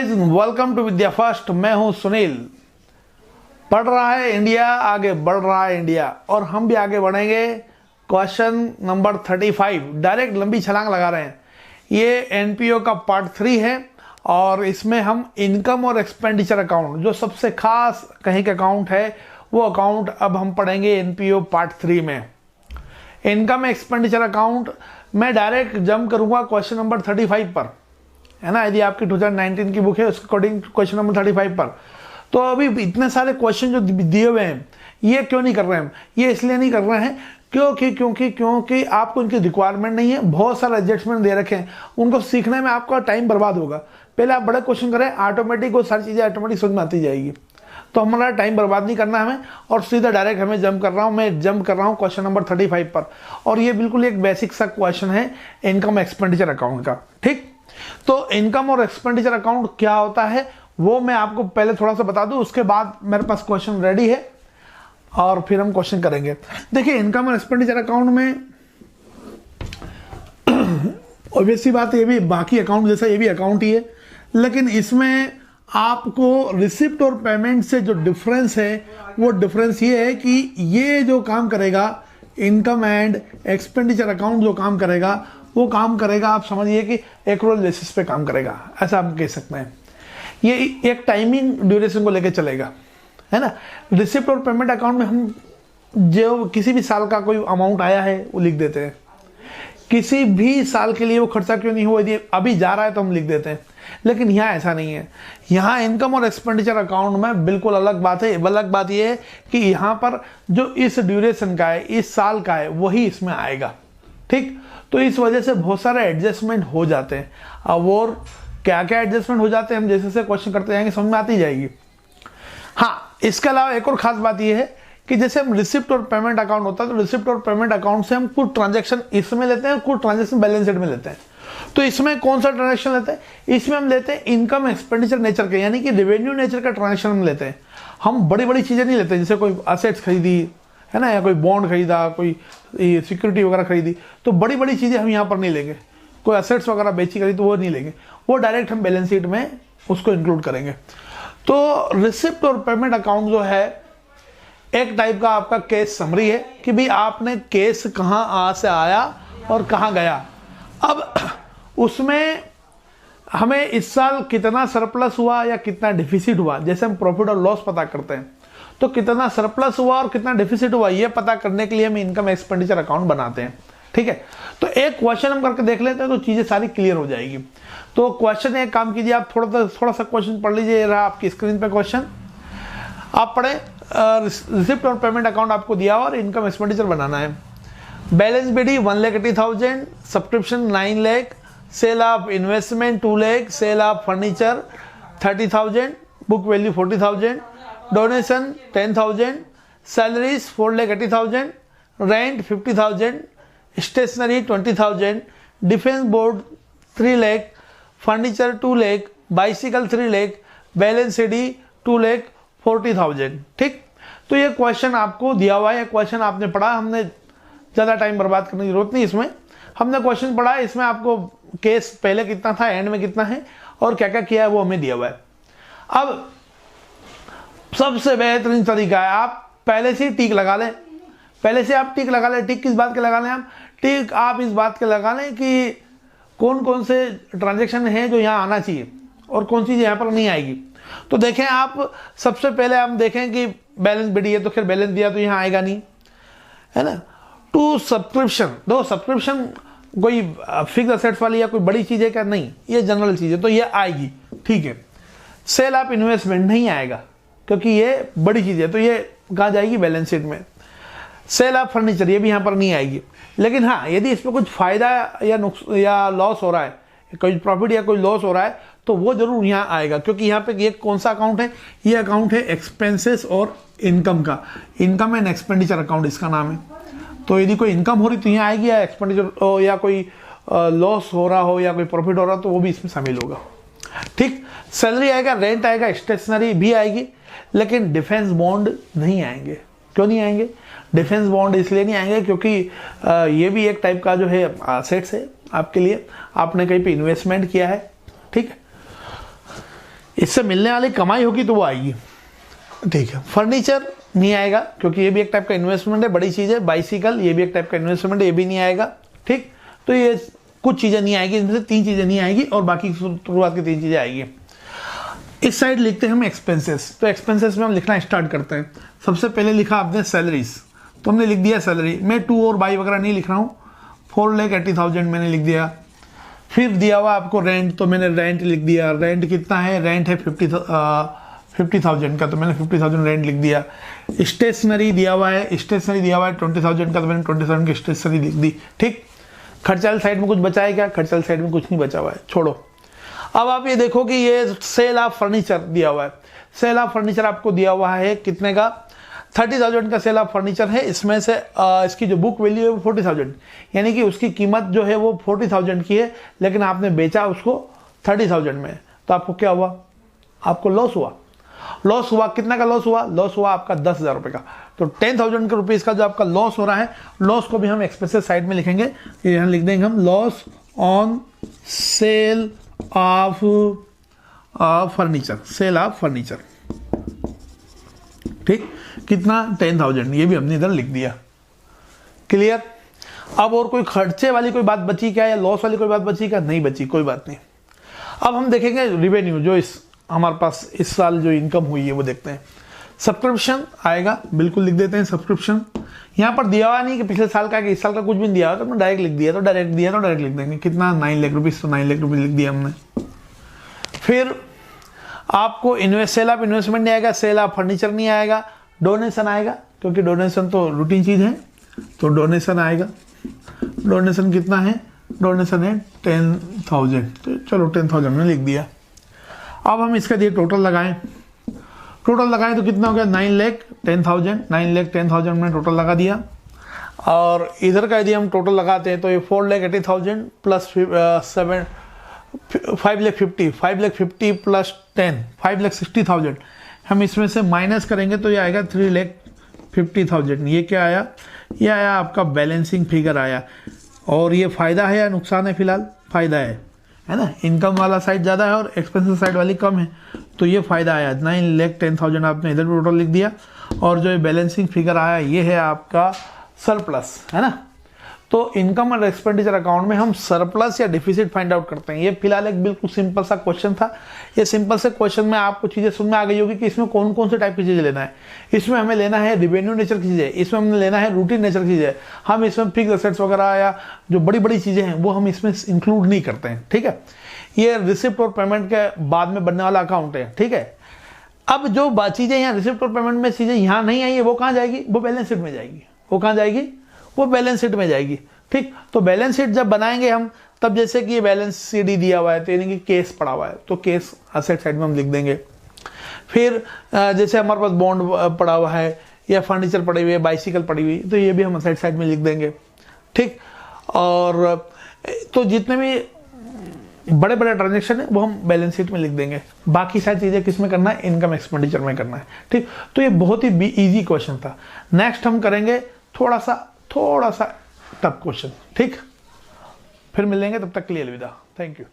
Guys, welcome to Vidya first. मैं हूं सुनील। पढ़ रहा है इंडिया, आगे बढ़ रहा है इंडिया, और हम भी आगे बढ़ेंगे। क्वेश्चन नंबर 35 डायरेक्ट लंबी छलांग लगा रहे हैं। ये एनपीओ का पार्ट 3 है और इसमें हम इनकम और एक्सपेंडिचर अकाउंट, जो सबसे खास कहीं का अकाउंट है, वो अकाउंट अब हम पढ़ेंगे एनपीओ पार्ट 3 में। इनकम एक्सपेंडिचर अकाउंट मैं डायरेक्ट जंप करूंगा क्वेश्चन नंबर 35 पर, है ना। यदि आपकी 2019 की बुक है उसके अकॉर्डिंग क्वेश्चन नंबर 35 पर। तो अभी इतने सारे क्वेश्चन जो दिए हुए हैं, ये क्यों नहीं कर रहे हैं हम? ये इसलिए नहीं कर रहे हैं क्योंकि आपको इनकी रिक्वायरमेंट नहीं है। बहुत सारे एडजस्टमेंट दे रखे हैं, उनको सीखने में आपका टाइम बर्बाद होगा। पहले आप बड़े क्वेश्चन करें, ऑटोमेटिक वो सारी चीज़ें ऑटोमेटिक समझ में आती जाएगी। तो हमारा टाइम बर्बाद नहीं करना हमें, और सीधा डायरेक्ट हमें जंप कर रहा हूँ। मैं जंप कर रहा हूँ क्वेश्चन नंबर 35 पर, और ये बिल्कुल एक बेसिक सा क्वेश्चन है इनकम एक्सपेंडिचर अकाउंट का। ठीक, तो इनकम और एक्सपेंडिचर अकाउंट क्या होता है वो मैं आपको पहले थोड़ा सा बता दूं, उसके बाद मेरे पास क्वेश्चन रेडी है और फिर हम क्वेश्चन करेंगे। देखिए, इनकम और एक्सपेंडिचर अकाउंट में ऑब्वियसली बात, ये भी बाकी अकाउंट जैसा ये भी अकाउंट ही है, लेकिन इसमें आपको रिसिप्ट और पेमेंट से जो डिफरेंस है, वो डिफरेंस ये है कि ये जो काम करेगा, इनकम एंड एक्सपेंडिचर अकाउंट जो काम करेगा, वो काम करेगा, आप समझिए कि एक्रूअल बेसिस पे काम करेगा, ऐसा आप कह सकते हैं। ये एक टाइमिंग ड्यूरेशन को लेकर चलेगा, है ना। रिसिप्ट और पेमेंट अकाउंट में हम जो किसी भी साल का कोई अमाउंट आया है वो लिख देते हैं। किसी भी साल के लिए वो खर्चा क्यों नहीं हुआ, यदि अभी जा रहा है तो हम लिख देते हैं। लेकिन यहाँ ऐसा नहीं है। यहाँ इनकम और एक्सपेंडिचर अकाउंट में बिल्कुल अलग बात है। अलग बात ये है कि यहाँ पर जो इस ड्यूरेशन का है, इस साल का है, वही इसमें आएगा। ठीक, तो इस वजह से बहुत सारे एडजस्टमेंट हो जाते हैं। अब और क्या क्या एडजस्टमेंट हो जाते हैं हम जैसे जैसे क्वेश्चन करते जाएंगे समझ में आती जाएगी। हाँ, इसके अलावा एक और खास बात यह है कि जैसे हम रिसिप्ट और पेमेंट अकाउंट होता है, तो रिसिप्ट और पेमेंट अकाउंट से हम कुछ ट्रांजेक्शन इसमें लेते हैं, कुछ ट्रांजेक्शन बैलेंस शीट में लेते हैं। तो इसमें कौन सा ट्रांजेक्शन लेते हैं? इसमें हम लेते हैं इनकम एक्सपेंडिचर नेचर के, यानी कि रेवेन्यू नेचर का ट्रांजेक्शन हम लेते हैं। हम बड़ी बड़ी चीजें नहीं लेते, जैसे कोई असेट्स खरीदी, है ना, या कोई बॉन्ड खरीदा, कोई सिक्योरिटी वगैरह खरीदी, तो बड़ी बड़ी चीजें हम यहाँ पर नहीं लेंगे। कोई असेट्स वगैरह बेची करी तो वो नहीं लेंगे, वो डायरेक्ट हम बैलेंस शीट में उसको इंक्लूड करेंगे। तो रिसिप्ट और पेमेंट अकाउंट जो है एक टाइप का आपका केस समरी है कि भाई आपने केस कहाँ से आया और कहाँ गया। अब उसमें हमें इस साल कितना सरप्लस हुआ या कितना डिफिसिट हुआ, जैसे हम प्रॉफिट और लॉस पता करते हैं, तो कितना सरप्लस हुआ और कितना डिफिसिट हुआ, ये पता करने के लिए हम इनकम एक्सपेंडिचर अकाउंट बनाते हैं। ठीक है, तो एक क्वेश्चन हम करके देख लेते हैं तो चीजें सारी क्लियर हो जाएगी। तो क्वेश्चन एक काम कीजिए, आप थोड़ा सा क्वेश्चन पढ़ लीजिए। रहा आपकी स्क्रीन पे क्वेश्चन, आप पढ़े। रिसिप्ट और पेमेंट अकाउंट आपको दिया और इनकम एक्सपेंडिचर बनाना है। Balance BD 1,80,000, subscription 9 lakh, sale of investment 2 lakh, sale of furniture 30,000, book value 40,000, donation 10,000, salaries 4,80,000, rent 50,000, stationery 20,000, defence board 3 lakh, furniture 2 lakh, bicycle 3 lakh, balance CD 2,40,000। ठीक, तो ये क्वेश्चन आपको दिया हुआ है। क्वेश्चन आपने पढ़ा, हमने ज़्यादा टाइम बर्बाद करने की जरूरत नहीं इसमें। हमने क्वेश्चन पढ़ा, इसमें आपको केस पहले कितना था, एंड में कितना है, और क्या क्या किया है वो हमें दिया हुआ है। अब सबसे बेहतरीन तरीका है, आप पहले से टिक लगा लें। पहले से आप टिक लगा लें। टिक किस बात के लगा लें? आप टिक आप इस बात के लगा लें कि कौन कौन से ट्रांजेक्शन हैं जो यहाँ आना चाहिए और कौन सी यहाँ पर नहीं आएगी। तो देखें, आप सबसे पहले हम देखें कि बैलेंस बीडी है तो फिर बैलेंस दिया तो यहाँ आएगा नहीं, है ना। टू सब्सक्रिप्शन, दो सब्सक्रिप्शन कोई फिक्स असेट्स वाली या कोई बड़ी चीज़ है क्या? नहीं, ये जनरल चीज़ है तो ये आएगी। ठीक है, सेल ऑफ इन्वेस्टमेंट नहीं आएगा क्योंकि ये बड़ी चीज़ है, तो ये कहाँ जाएगी? बैलेंस शीट में। सेल ऑफ फर्नीचर ये भी यहाँ पर नहीं आएगी। लेकिन हाँ, यदि इसमें कुछ फायदा या लॉस हो रहा है, कोई प्रॉफिट या कोई लॉस हो रहा है, तो वो जरूर यहाँ आएगा, क्योंकि यहाँ पे ये कौन सा अकाउंट है? ये अकाउंट है एक्सपेंसेस और इनकम का, इनकम एंड एक्सपेंडिचर अकाउंट इसका नाम है। तो यदि कोई इनकम हो रही तो यहाँ आएगी, या एक्सपेंडिचर या कोई लॉस हो रहा हो या कोई प्रॉफिट हो रहा हो तो वो भी इसमें शामिल होगा। ठीक, सैलरी आएगा, रेंट आएगा, स्टेशनरी भी आएगी, लेकिन डिफेंस बॉन्ड नहीं आएंगे। क्यों नहीं आएंगे? डिफेंस बॉन्ड इसलिए नहीं आएंगे क्योंकि ये भी एक टाइप का जो है असेट्स है आपके लिए, आपने कहीं पे इन्वेस्टमेंट किया है। ठीक है, इससे मिलने वाली कमाई होगी तो वो आएगी, ठीक है। फर्नीचर नहीं आएगा क्योंकि ये भी एक टाइप का इन्वेस्टमेंट है, बड़ी चीज़ है। बाइसिकल ये भी एक टाइप का इन्वेस्टमेंट है, ये भी नहीं आएगा, ठीक। तो ये कुछ चीज़ें नहीं आएगी, इनमें से 3 चीज़ें नहीं आएगी और बाकी शुरुआत की 3 चीज़ें आएगी। इस साइड लिखते हैं हम एक्सपेंसेस। तो एक्सपेंसेस में हम लिखना स्टार्ट करते हैं। सबसे पहले लिखा आपने सैलरीज, तो हमने लिख दिया सैलरी। मैं 2 और बाई वगैरह नहीं लिख रहा हूँ, 4,80,000 मैंने लिख दिया। फिर दिया हुआ आपको रेंट, तो मैंने रेंट लिख दिया। रेंट कितना है? रेंट है 50,000 का, तो मैंने 50,000 रेंट लिख दिया। स्टेशनरी दिया हुआ है, 20,000 का, तो मैंने 20,000 की स्टेशनरी लिख दी, ठीक। खर्चा साइड में कुछ बचा है क्या? खर्चा साइड में कुछ नहीं बचा हुआ है, छोड़ो। अब आप ये देखो कि ये सेल ऑफ फर्नीचर दिया हुआ है। सेल ऑफ फर्नीचर आपको दिया हुआ है कितने का? 30,000 का सेल ऑफ फर्नीचर है। इसमें से इसकी जो बुक वैल्यू है वो 40,000, यानी कि उसकी कीमत जो है वो 40,000 की है, लेकिन आपने बेचा उसको 30,000 में। तो आपको क्या हुआ? आपको लॉस हुआ। लॉस हुआ, कितना का लॉस हुआ? लॉस हुआ आपका 10,000 रुपये का। तो 10,000 के रुपीज़ का जो आपका लॉस हो रहा है, लॉस को भी हम एक्सपेंसेस साइड में लिखेंगे। यहाँ लिख देंगे हम loss on sale of furniture, sale of furniture, ठीक। कितना? 10,000, ये भी हमने इधर लिख दिया। क्लियर? अब और कोई खर्चे वाली कोई बात बची क्या, या लॉस वाली कोई बात बची क्या? नहीं बची, कोई बात नहीं। अब हम देखेंगे रिवेन्यू, जो इस हमारे पास इस साल जो इनकम हुई है वो देखते हैं। सब्सक्रिप्शन आएगा, बिल्कुल लिख देते हैं सब्सक्रिप्शन। यहाँ पर दिया हुआ नहीं कि पिछले साल का कि इस साल का कुछ भी नहीं दिया हुआ, तो हमने डायरेक्ट लिख दिया, तो डायरेक्ट लिख देंगे। कितना? 9 लाख रुपीज़, तो 9 लाख रुपीज़ लिख दिया हमने। फिर आपको सेल ऑफ इन्वेस्टमेंट नहीं आएगा, सेल ऑफ फर्नीचर नहीं आएगा, डोनेशन आएगा, क्योंकि डोनेशन तो रूटीन चीज़ है, तो डोनेशन आएगा। डोनेशन कितना है? डोनेशन है 10,000, तो चलो 10,000 में लिख दिया। अब हम इसका दिए टोटल लगाएं। टोटल लगाएं तो कितना हो गया? 9,10,000 में टोटल लगा दिया। और इधर का यदि हम टोटल लगाते हैं तो ये 4,80,000 प्लस 5,50,000 प्लस 10, 5,60,000। हम इसमें से माइनस करेंगे तो ये आएगा 3,50,000। ये क्या आया? ये आया आपका बैलेंसिंग फिगर आया। और ये फ़ायदा है या नुकसान है? फिलहाल फ़ायदा है ना। इनकम वाला साइड ज़्यादा है और एक्सपेंसिव साइड वाली कम है, तो ये फ़ायदा आया। 9,10,000 आपने इधर भी टोटल लिख दिया। और जो ये बैलेंसिंग फिगर आया ये है आपका सरप्लस, है ना। तो इनकम और एक्सपेंडिचर अकाउंट में हम सरप्लस या डिफिसिट फाइंड आउट करते हैं। ये फिलहाल एक बिल्कुल सिंपल सा क्वेश्चन था। ये सिंपल से क्वेश्चन में आपको चीज़ें समझ में आ गई होगी कि इसमें कौन कौन से टाइप की चीज़ें लेना है। इसमें हमें लेना है रिवेन्यू नेचर की चीज़ें, इसमें हमें लेना है रूटीन नेचर की चीज़ें। हम इसमें फिक्स एसेट्स वगैरह या जो बड़ी बड़ी चीज़ें हैं वो हम इसमें इंक्लूड नहीं करते हैं, ठीक है। ये रिसिप्ट और पेमेंट के बाद में बनने वाला अकाउंट है, ठीक है। अब जो चीज़ें यहाँ रिसिप्ट और पेमेंट में चीज़ें यहाँ नहीं आई है, वो कहाँ जाएगी? वो बैलेंस शीट में जाएगी। वो कहाँ जाएगी? वो बैलेंस शीट में जाएगी, ठीक। तो बैलेंस शीट जब बनाएंगे हम, तब जैसे कि ये बैलेंस शीट ही दिया हुआ है, तो यानी कि केस पड़ा हुआ है, तो केस असेट साइड में हम लिख देंगे। फिर जैसे हमारे पास बॉन्ड पड़ा हुआ है या फर्नीचर पड़ी हुई है, बाइसिकल पड़ी हुई, तो ये भी हम असेट साइड में लिख देंगे, ठीक। और तो जितने भी बड़े बड़े ट्रांजेक्शन है वो हम बैलेंस शीट में लिख देंगे। बाकी सारी चीज़ें किस में करना है? इनकम एक्सपेंडिचर में करना है, ठीक। तो ये बहुत ही इजी क्वेश्चन था। नेक्स्ट हम करेंगे थोड़ा सा टफ क्वेश्चन, ठीक। फिर मिलेंगे, तब तक के लिए अलविदा, थैंक यू।